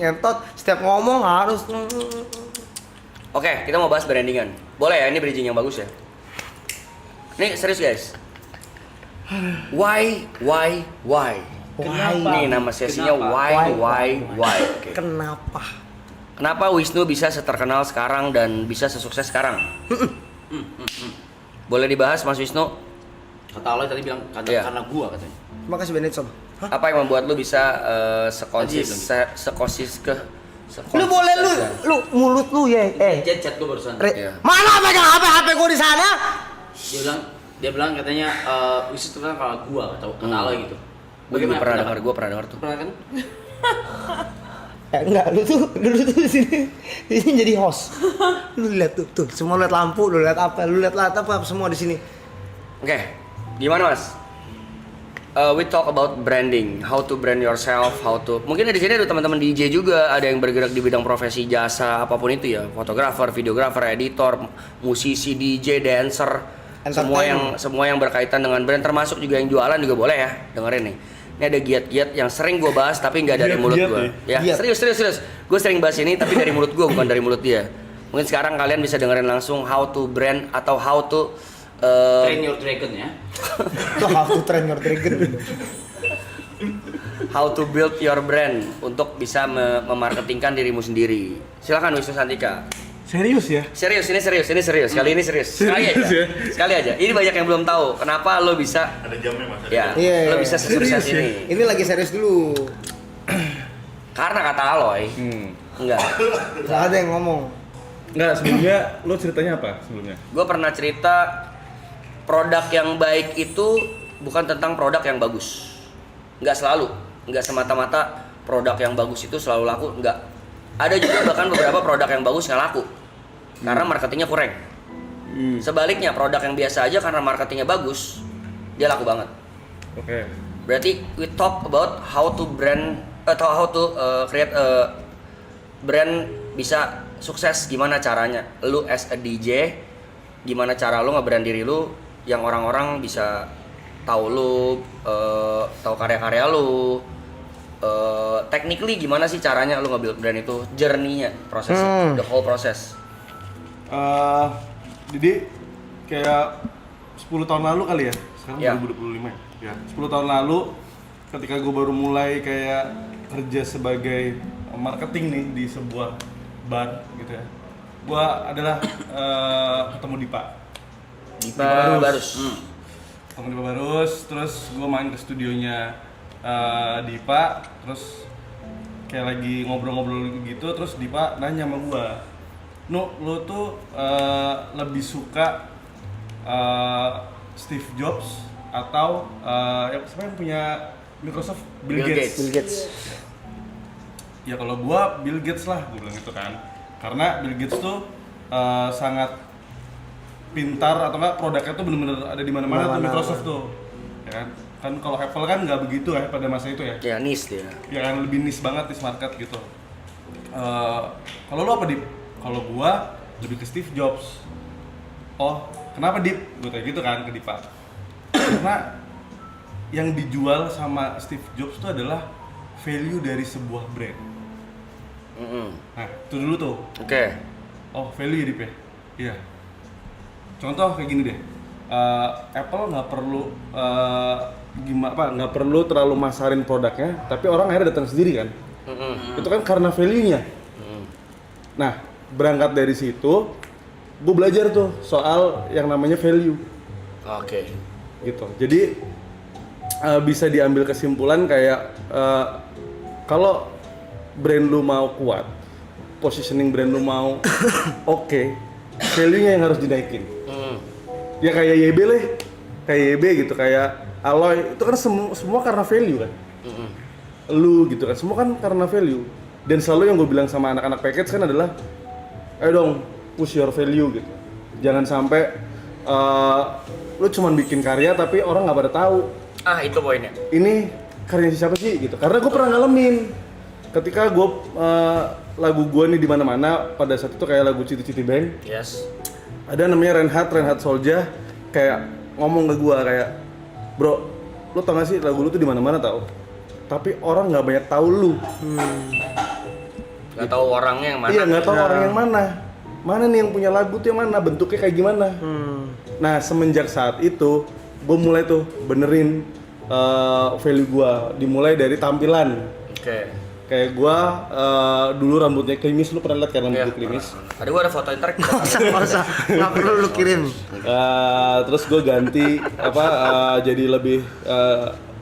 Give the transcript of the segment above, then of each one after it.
ngentot, setiap ngomong harus. Oke, kita mau bahas brandingan. Boleh ya, ini bridging yang bagus ya. Ini serius guys. Why? Kenapa? Nih nama sesinya why. Oke. Kenapa Wisnu bisa seterkenal sekarang dan bisa sesukses sekarang? Boleh dibahas Mas Wisnu? Kata Allah tadi bilang karena gua katanya. Terima kasih Benedson. Apa yang membuat lu bisa Lu boleh lu mulut lu ya. Chat gua barusan. Iya. Mana pegang HP gua di sana? Dia bilang katanya Wisnu itu kan kalau gua kata Allah gitu. Gue pernah dengar tuh. Pernah kan? Enggak, lu tuh di sini jadi host. Lu lihat tuh, semua lihat lampu, lu lihat apa semua di sini. Oke, gimana Mas? We talk about branding, how to brand yourself, mungkin di sini ada teman-teman DJ juga, ada yang bergerak di bidang profesi jasa apapun itu ya, fotografer, videografer, editor, musisi, DJ, dancer, semua yang berkaitan dengan brand, termasuk juga yang jualan juga boleh ya, dengerin nih. Ini ada giat-giat yang sering gue bahas tapi nggak dari mulut gue. Ya, serius. Gue sering bahas ini tapi dari mulut gue bukan dari mulut dia. Mungkin sekarang kalian bisa dengerin langsung how to brand atau how to train your dragon ya. How to train your dragon. How to build your brand untuk bisa memarketingkan dirimu sendiri. Silakan Wisnu Santika. Serius ya? Ini serius. Kali ini serius. Sekali aja. Ini banyak yang belum tahu. Kenapa lo bisa? Ada jamnya Mas. Ya. Iya. Lo bisa sukses ini. Ini lagi serius dulu. Karena kata Aloy. Enggak ada yang ngomong. Enggak, sebelumnya lo ceritanya apa sebelumnya? Gue pernah cerita produk yang baik itu bukan tentang produk yang bagus. Enggak selalu. Enggak semata-mata produk yang bagus itu selalu laku. Enggak. Ada juga bahkan beberapa produk yang bagus nggak laku. Karena marketingnya kurang. Sebaliknya produk yang biasa aja karena marketingnya bagus, dia laku banget. Oke. Berarti we talk about how to brand atau how to create a brand bisa sukses, gimana caranya. Lu as a DJ, gimana cara lu nge-brand diri lu yang orang-orang bisa tahu lu, tahu karya-karya lu. Technically gimana sih caranya lu nge-build brand itu, journey-nya, prosesnya, the whole process. Jadi kayak 10 tahun lalu kali ya, sekarang Ya. 2025 ya. 10 tahun lalu ketika gue baru mulai kayak kerja sebagai marketing nih di sebuah bar gitu ya. Gue adalah ketemu Dipa Barus. Ketemu Dipa Barus, terus gue main ke studionya Dipa, terus kayak lagi ngobrol-ngobrol gitu, terus Dipa nanya sama gue, lu tuh lebih suka Steve Jobs atau yang siapa yang punya Microsoft? Bill Gates. Ya kalau gue Bill Gates lah, gue bilang gitu kan, karena Bill Gates tuh sangat pintar, atau enggak produknya tuh bener-bener ada di mana-mana tuh Microsoft tuh, ya kan kalau Apple kan nggak begitu ya pada masa itu ya. Ya niche dia. Ya kan lebih niche banget di market gitu. Kalau lo apa Dip? Kalau gua lebih ke Steve Jobs. Oh, kenapa Dip? Gue kayak gitu kan ke Dipa. Karena yang dijual sama Steve Jobs itu adalah value dari sebuah brand. Nah, itu dulu tuh. Oke. Oh, value ya Dip ya? Iya. Contoh kayak gini deh. Apple nggak perlu nggak perlu terlalu masarin produknya, tapi orang akhirnya datang sendiri kan. Itu kan karena value-nya. Nah, berangkat dari situ, gue belajar tuh soal yang namanya value. Oke. Gitu. Jadi bisa diambil kesimpulan kayak kalau brand lu mau kuat, positioning brand lu mau oke, value-nya yang harus dinaikin. Ya kayak YB lah, kayak YB gitu, kayak Aloy, itu kan semua karena value kan. Lu gitu kan, semua kan karena value. Dan selalu yang gue bilang sama anak-anak package kan adalah, ayo dong push your value gitu. Jangan sampai lu cuman bikin karya tapi orang nggak pada tahu. Itu poinnya. Ini karya siapa sih gitu. Karena gue pernah ngalamin ketika gue lagu gue nih di mana-mana pada saat itu kayak lagu Citi-Citi Band. Yes. Ada namanya Reinhard Solja, kayak ngomong ke gue kayak, bro, lu tau gak sih lagu lu tuh di mana-mana tau, tapi orang nggak banyak tahu lu. Nggak tahu orangnya yang mana. Iya, nggak tahu orang yang mana. Mana nih yang punya lagu tuh yang mana, bentuknya kayak gimana. Nah, semenjak saat itu, gue mulai tuh benerin value gue. Dimulai dari tampilan. Oke. Kayak gue dulu rambutnya klimis, lu pernah lihat kan rambut gue klimis? Tadi gua ada foto ntar. Nggak usah, nggak perlu lu kirim. Terus gue ganti jadi lebih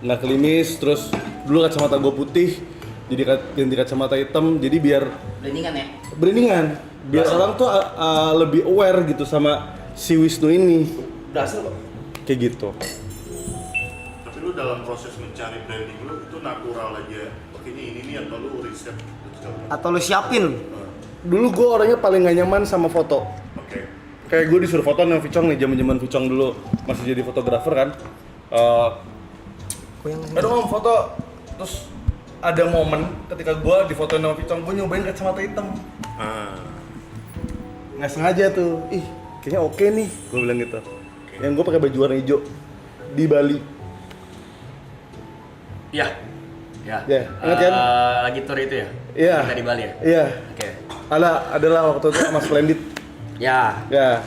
nggak klimis. Terus dulu kacamata gue putih, jadi ganti kacamata hitam. Jadi biar Blendingan ya? brandingan, biar orang tuh lebih aware gitu sama si Wisnu ini. Berhasil kok. Kayak gitu. Tapi lu dalam proses mencari branding lu itu natural aja. Oke ini nih atau lu riset Atau lu siapin. Dulu gue orangnya paling gak nyaman sama foto. Oke. Kayak gue disuruh foto sama Vicong nih, zaman Vicong dulu masih jadi fotografer kan. Aduh om foto, terus ada momen ketika gue difotoin sama Vicong, gue nyobain kacamata hitam. Nggak sengaja tuh, ih kayaknya oke nih, gue bilang gitu. Yang gue pakai baju warna hijau di Bali. Iya. Ya. Ya, ingat kan? Lagi tour itu ya? Iya. Kita di Bali ya? Iya. Oke. Adalah waktu itu sama Splendid. Ya, Ya.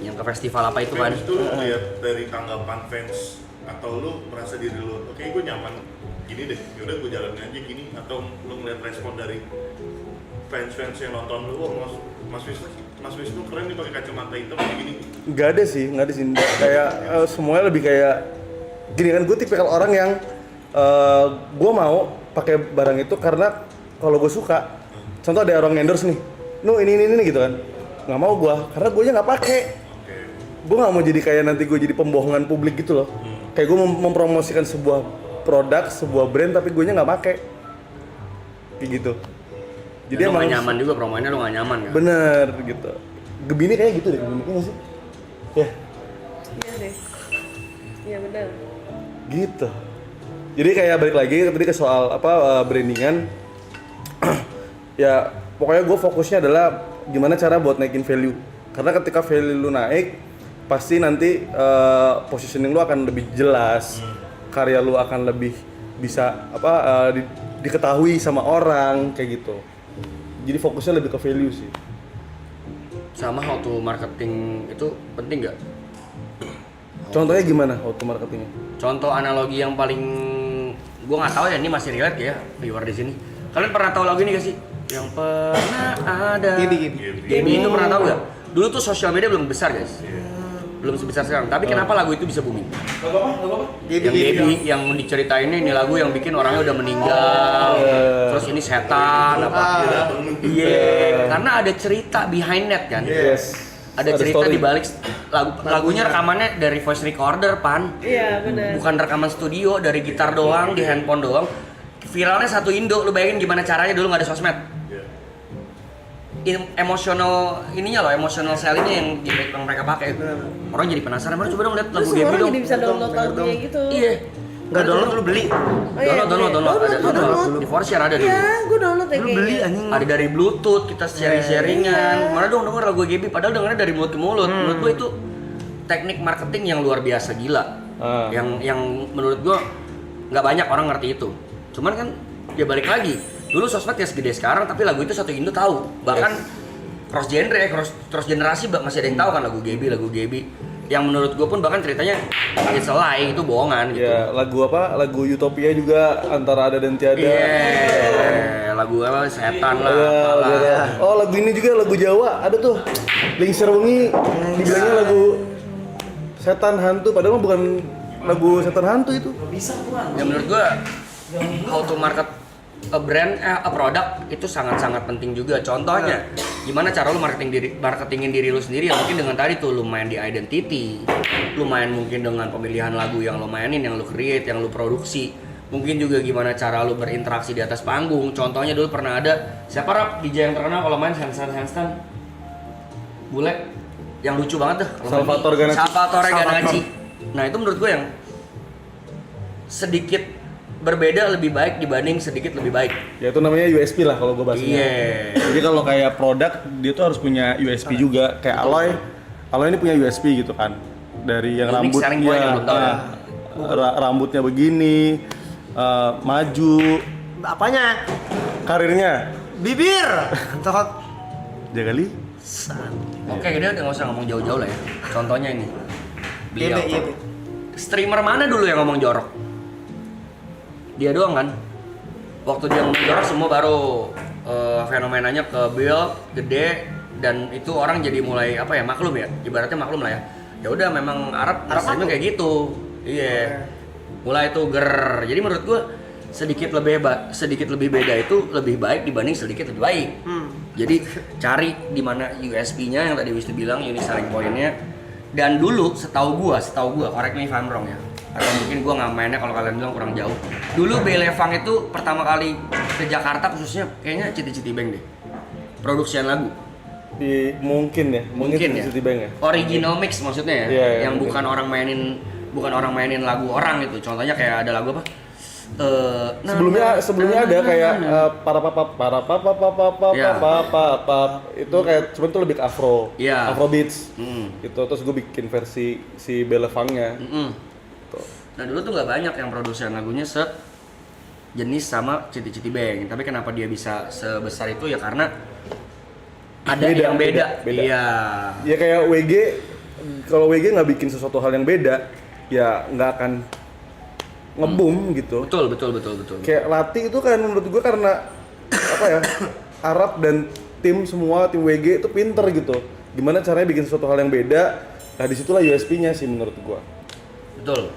yang ke festival apa itu kan? Fans itu lu lihat dari tanggapan fans atau lu merasa diri lu, oke gue nyaman gini deh, yaudah gue jalanin aja gini, atau lu ngeliat respon dari fans yang nonton lu, oh Mas Wisnu keren nih pakai kacamata hitam kayak gini. Nggak ada sih. Kayak semuanya lebih kayak gini kan, gue tipikal orang yang gue mau pakai barang itu karena kalau gue suka. Contoh ada orang endorse nih, ini gitu kan, nggak mau gue karena gue nya nggak pakai. Gue nggak mau jadi kayak nanti gue jadi pembohongan publik gitu loh. Kayak gue mempromosikan sebuah produk, sebuah brand tapi gue nya nggak pakai. Kayak gitu. Jadi lu gak nyaman juga, promonya lu gak nyaman kan? Bener gitu. Gebini kayak gitu deh, Gebini nggak sih? Ya. Iya deh. Iya benar. Gitu. Jadi kayak balik lagi tadi ke soal brandingan. Ya pokoknya gue fokusnya adalah gimana cara buat naikin value. Karena ketika value lu naik, pasti nanti positioning lu akan lebih jelas, karya lu akan lebih bisa diketahui sama orang kayak gitu. Jadi fokusnya lebih ke value sih. Sama how to marketing itu penting nggak? Contohnya gimana how to marketingnya? Contoh analogi yang paling gue nggak tahu ya, ini masih relate ya viewer di sini. Kalian pernah tahu lagu ini gak sih? Yang pernah ada. Gaby itu pernah tahu nggak? Dulu tuh sosial media belum besar guys. Belum sebesar sekarang. Tapi kenapa lagu itu bisa booming? Lagu apa? Yang Gaby yang diceritain ini lagu yang bikin orangnya udah meninggal. Terus ini setan apa? Iya. Karena ada cerita behind that kan. Yes. Ada cerita story. di balik lagunya rekamannya dari voice recorder pan. Iya benar. Bukan rekaman studio dari gitar doang di handphone doang. Viralnya satu Indo, lu bayangin gimana caranya dulu nggak ada sosmed. Emosional ininya loh, emosional sellingnya yang mereka pakai. Orang jadi penasaran, mana coba dong lihat lagu Terus Gaby orang dong. jadi bisa download lagunya gitu. Iya. Nggak download lu beli. Oh, iya, Download. download. Di Forshare ada dulu. Iya, gue download ya Lu kayaknya. beli anjing. Ada dari Bluetooth, kita sharing-sharingan. Iya. Mana dong denger lagu Gaby, padahal dengernya dari mulut ke mulut. Menurut gua itu teknik marketing yang luar biasa gila. Yang menurut gua nggak banyak orang ngerti itu. Cuman kan ya balik lagi. Dulu sosmed ya segede sekarang, tapi lagu itu satu Indo tahu. Bahkan cross genre, cross generasi masih ada yang tahu kan lagu Gaby. Yang menurut gue pun bahkan ceritanya it's a lie, itu bohongan gitu. Ya, lagu Utopia juga antara ada dan tiada. Iya, lagu apa setan lah, Iya, apalah. iya. Oh, lagu ini juga lagu Jawa ada tuh. Lingser Wengi dibilangnya lagu setan hantu, padahal mah bukan lagu setan hantu itu. Ya menurut gue how to market a brand, a product itu sangat-sangat penting juga. Contohnya, gimana cara lu marketingin diri lu sendiri? Ya mungkin dengan tadi tuh lu main di identity, lu main mungkin dengan pemilihan lagu yang lu mainin, yang lu create, yang lu produksi. Mungkin juga gimana cara lu berinteraksi di atas panggung. Contohnya dulu pernah ada siapa rap DJ yang terkenal kalau main handstand bule yang lucu banget dah. Salvatore Ganacci. Nah itu menurut gue yang sedikit berbeda lebih baik dibanding sedikit lebih baik. Ya itu namanya USP lah kalau gue bahasnya. Iya. Jadi kalau kayak produk dia tuh harus punya USP juga. Kayak Aloy ini punya USP gitu kan. Dari yang Unique selling point yang belum tahu ya. Rambutnya begini, maju, Apanya? karirnya Bibir. Tot. Jaga li. Oke, dia udah nggak usah ngomong jauh-jauh lah ya. Contohnya ini. Iya, Beliau. Be, iya, Be. Streamer mana dulu yang ngomong jorok? Dia doang kan? Waktu dia ngomong jorok semua baru fenomenanya ke build, gede, dan itu orang jadi mulai apa ya, maklum ya, ibaratnya maklum lah ya. Ya udah memang Arab streamnya kayak gitu. Iya. Mulai tuh ger. Jadi menurut gua sedikit lebih beda itu lebih baik dibanding sedikit lebih baik. Jadi cari di mana USP-nya yang tadi Wisnu bilang, unique selling point-nya. Dan dulu setahu gua, correct me if I'm wrong ya. Atau mungkin gua nggak mainnya kalau kalian bilang kurang jauh. Dulu Belevang itu pertama kali ke Jakarta khususnya kayaknya Citi Bank deh. Produksian lagu. Mungkin Ya. Citibank ya. Original mix maksudnya ya. Iya, yang mungkin. bukan orang mainin lagu orang gitu. Contohnya kayak ada lagu apa? Sebelumnya ada kayak Iya. itu kayak cuman tuh lebih ke afro, Iya. afro beats Mm. gitu. Terus gue bikin versi si Belevangnya. Tuh. Nah dulu tuh nggak banyak yang produksian lagunya jenis sama Citi Bank. Tapi kenapa dia bisa sebesar itu ya karena ada yang beda. Iya. Ya kayak WG, kalau WG nggak bikin sesuatu hal yang beda, ya nggak akan nge-boom gitu. Betul. Kayak Lati itu kan menurut gue karena apa ya, Arab dan tim WG itu pinter gitu. Gimana caranya bikin sesuatu hal yang beda? Nah disitulah USP-nya sih menurut gue. Betul.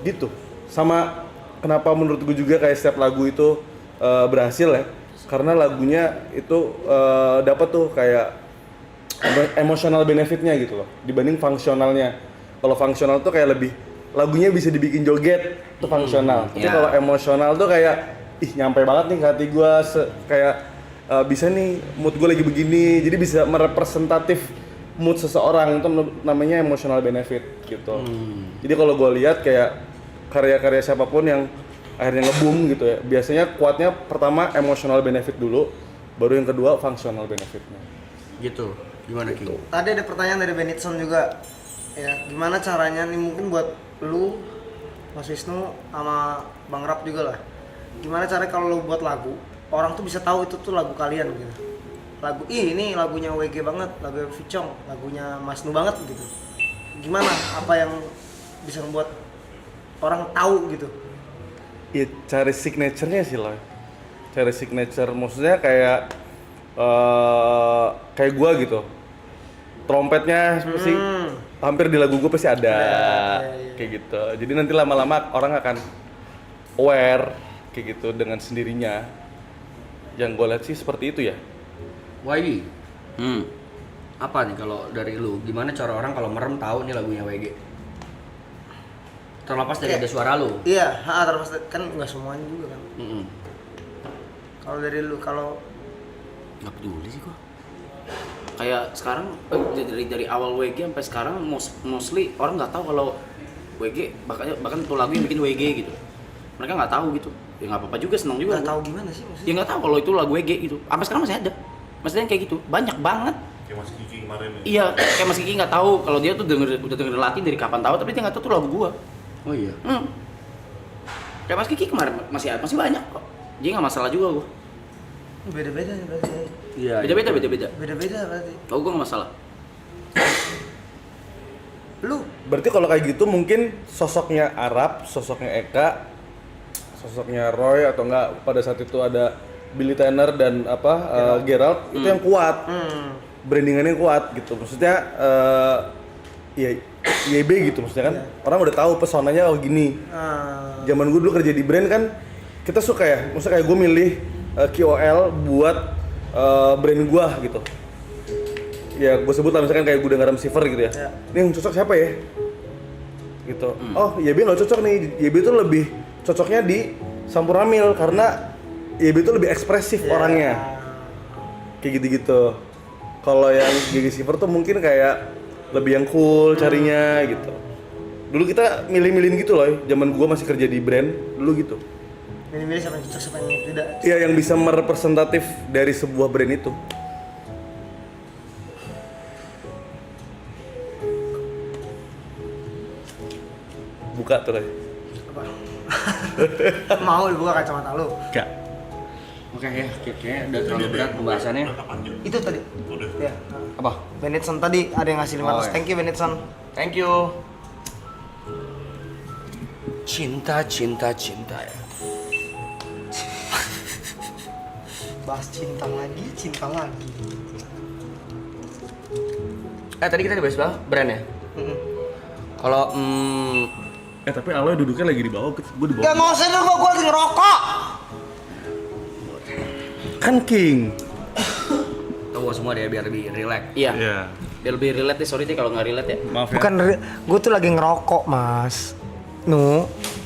Gitu. Sama kenapa menurut gue juga kayak setiap lagu itu berhasil ya, karena lagunya itu dapat tuh kayak emotional benefitnya gitu loh dibanding fungsionalnya. Kalau fungsional tuh kayak lebih lagunya bisa dibikin joget itu fungsional. Tapi ya. kalau emosional tuh kayak ih nyampe banget nih ke hati gue, kayak bisa nih mood gue lagi begini, jadi bisa merepresentatif mood seseorang, itu namanya emotional benefit gitu. Jadi kalau gue lihat kayak karya-karya siapapun yang akhirnya nge-boom gitu ya, biasanya kuatnya pertama emotional benefit dulu, baru yang kedua functional benefitnya. Gitu. Gimana King? Tadi ada pertanyaan dari Benitson juga. Ya, gimana caranya nih mungkin buat lu, Mas Wisnu sama Bang Rap juga lah. Gimana caranya kalau lu buat lagu, orang tuh bisa tahu itu tuh lagu kalian gitu. Lagu ini lagunya WG banget, lagu Vicong, lagunya Mas Nu banget gitu. Gimana? Apa yang bisa membuat orang tahu gitu? Ya cari signature-nya sih lah. Cari signature, maksudnya kayak kayak gua gitu. Trompetnya pasti hampir di lagu gua pasti ada, kayak gitu. Jadi nanti lama-lama orang akan aware kayak gitu dengan sendirinya. Yang gua lihat sih seperti itu ya. YB. Apa nih kalau dari lu? Gimana cara orang kalau merem tahu nih lagunya WG? Terlepas dari ada suara lu. Iya, terus kan nggak semuanya juga kan. Kalau dari lu, kalau Nggak peduli sih gua. Kayak sekarang dari awal WG sampai sekarang mostly orang nggak tahu kalau WG bahkan tuh lagu yang bikin WG gitu. Mereka nggak tahu gitu. Ya nggak apa-apa juga, senang juga. nggak gua. tahu gimana sih maksudnya. Ya nggak tahu kalau itu lagu WG gitu. Sampai sekarang masih ada. Maksudnya kayak gitu. Banyak banget. Kayak Mas Kiki kemarin ya. Iya, kayak Mas Kiki nggak tahu kalau dia tuh udah denger Lati dari kapan tahu, tapi dia nggak tahu tuh lagu gua. Oh iya. Kayak Mas Kiki kemarin masih banyak kok. Jadi nggak masalah juga gua. Beda-beda ya berarti. Iya. Beda-beda. Beda-beda berarti. Oh, gua nggak masalah. Lu Berarti kalau kayak gitu mungkin sosoknya Arab, sosoknya Eka, sosoknya Roy atau enggak pada saat itu ada Billy Tanner dan Gerald itu yang kuat. Brandingannya kuat gitu. Maksudnya ya YB gitu maksudnya kan. Orang udah tahu pesonanya gini. Zaman gue dulu kerja di brand kan kita suka ya. Maksudnya kayak gue milih KOL buat brand gue gitu. Ya gue sebut lah misalkan kayak gue dengar receiver gitu ya. Ini yang cocok siapa ya? Gitu. Oh YB nggak cocok nih. YB itu lebih cocoknya di Sampurnamil karena YB itu lebih ekspresif orangnya. Kayak gitu-gitu. Kalau yang Gigi Silver tuh mungkin kayak lebih yang cool carinya gitu. Dulu kita milih-milihin gitu loh. Zaman gua masih kerja di brand dulu gitu. milih-milih siapa yang cocok siapa yang tidak. Iya yang bisa merepresentatif dari sebuah brand itu. Buka tuh lah. Apa? Mau dibuka kacamata lu? Enggak. Oke ya, kayaknya udah terlalu berat pembahasannya. Udah panjang. Itu tadi. Udah. Ya. Apa? Benetson tadi ada yang ngasih 500. Oh, ya. Thank you Benetson. Thank you. Cinta ya. Bahas cinta lagi. Tadi kita dibahas apa? Brand ya? Mm-mm. Kalau Tapi Aloy duduknya lagi di bawah, gue di Gak bawah. usah dulu, gue lagi ngerokok. Kan King. tunggu semua deh biar lebih relax. Iya. Iya. Biar lebih relate nih, sorry nih kalau nggak relate ya. Maaf ya. Bukan, gue tuh lagi ngerokok mas.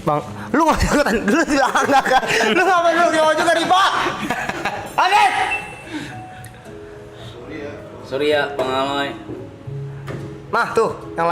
Bang, lu nggak ikutan dulu bilang enggak kan? Lu ngapain lu ngerokok juga nih pak? Adit! Sorry ya, Bang Aloy. Nah tuh, yang